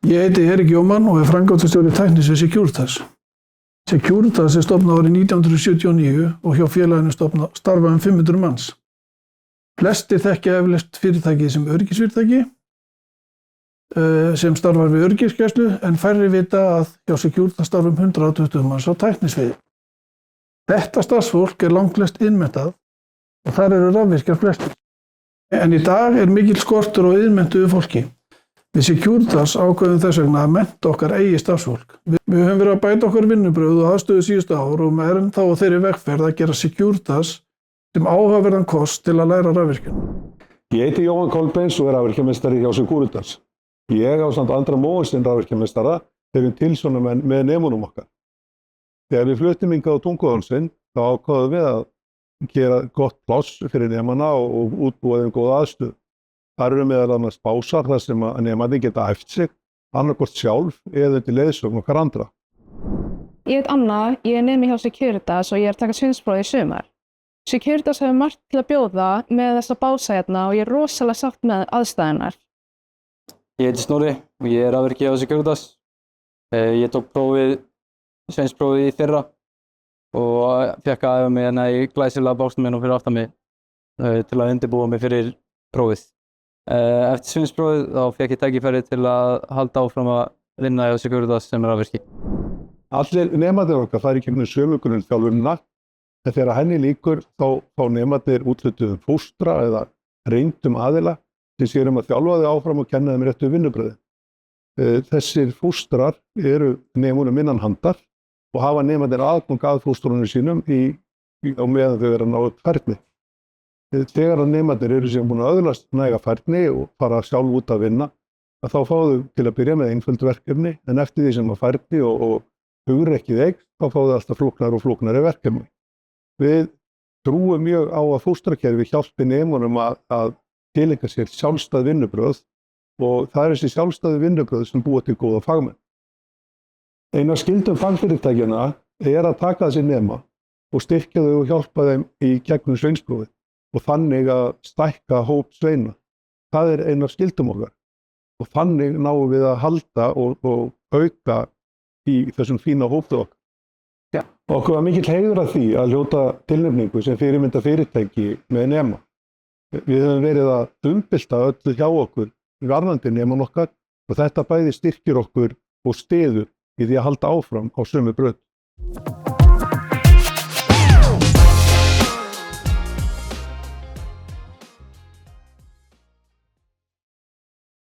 Ég heiti Erik Jómann og er framkvæmdastjóri tæknisviðs Securitas. Securitas er stofnað árið 1979 og hjá félaginu starfa 500 manns. Flestir þekkja eflaust fyrirtækið sem öryggisfyrirtæki sem starfar við öryggisgæslu en færri vita að hjá Securitas starfa 120 manns á tæknisviði. Þetta starfsfólk er langflest iðnmenntað og þar eru rafvirkjar flestir. En í dag er mikill skortur á iðnmenntuðu fólki. Við Securitas ákveðum þess vegna að mennta okkar eigið starfsfólk. Við höfum verið að bæta okkar vinnubrögð og aðstöðu síðustu ár og með erum þá á þeirri vegferð að gera Securitas sem áhugaverðan kost til að læra rafvirkjun. Ég heiti Jóhann Kolbeins og er rafvirkjameistari hjá Securitas. Ég ásamt Andra Móensen rafvirkjameistara hefum tilsjónarmenn með nemunum okkar. Þegar við fluttum hingað á Tunguhólsinn þá ákváðum við að gera gott pláss fyrir nemana og útbúa þeim góða aðstöðu. Þar eru meðal annars básar þar sem að nemarnir geta æft sig, annarkvort sjálf eða undir leiðsögn okkar andra. Ég heit Anna, ég er nemi hjá Securitas og ég er að taka sviðspróf í sumar. Securitas hefur margt til að bjóða með þessa bása hérna og ég er rosalega sátt með aðstæðunar. Ég heiti Snorri og ég er rafvirki hjá Securitas. Ég tók sviðsprófið í fyrra og fékk að æfa mig hérna í glæsilega básnum minn og fyrir aftan mig til að undirbúa mig fyrir prófið. Eftir sviðsprófið þá fékk ég tækifæri til að halda áfram að vinna hjá Securitas sem rafvirki. Allir nemarnir okkar fara í gegnum sömu grunnþjálfunina, en þegar henni lýkur þá fá nemarnir úthlutuðum fóstra eða reyndum aðila sem sér að þjálfa þau áfram og kenna þeim réttu vinnubrögði. Þessir fóstrar eru nemunum innan handar og hafa nemarnir aðgang að fóstrunum sínum á meðan þau eru að ná upp færni. Þegar að nemarnir eru sem búin að öðlast næga færni og fara sjálf út að vinna, að þá fá þau til að byrja með einföld verkefni, en eftir því sem að færni og hugrekkið eykst, þá fá þau alltaf flóknari og flóknari verkefni. Við trúum mjög á að fóstrakerfi hjálpi nemunum að tileinka sér sjálfstæð vinnubrögð og það er þessi sjálfstæðu vinnubrögð sem búa til góða fagmenn. Ein af skyldum fagfyrirtækjanna er að taka þessi nema og styrkja þau og hjálpa þeim í gegnum sveinsprófið og þannig að stækka hóp sveina. Það er ein af skyldum okkar og þannig náum við að halda og auka í þessum fína hópi okkar. Ja. Okkur var mikill heiður að því að hljóta tilnefningu sem fyrirmynda fyrirtæki með nema. Við höfum verið að umbylta öllu hjá okkur varðandi neman okkar og þetta bæði styrkir okkur og styður í því að halda áfram á sömu braut.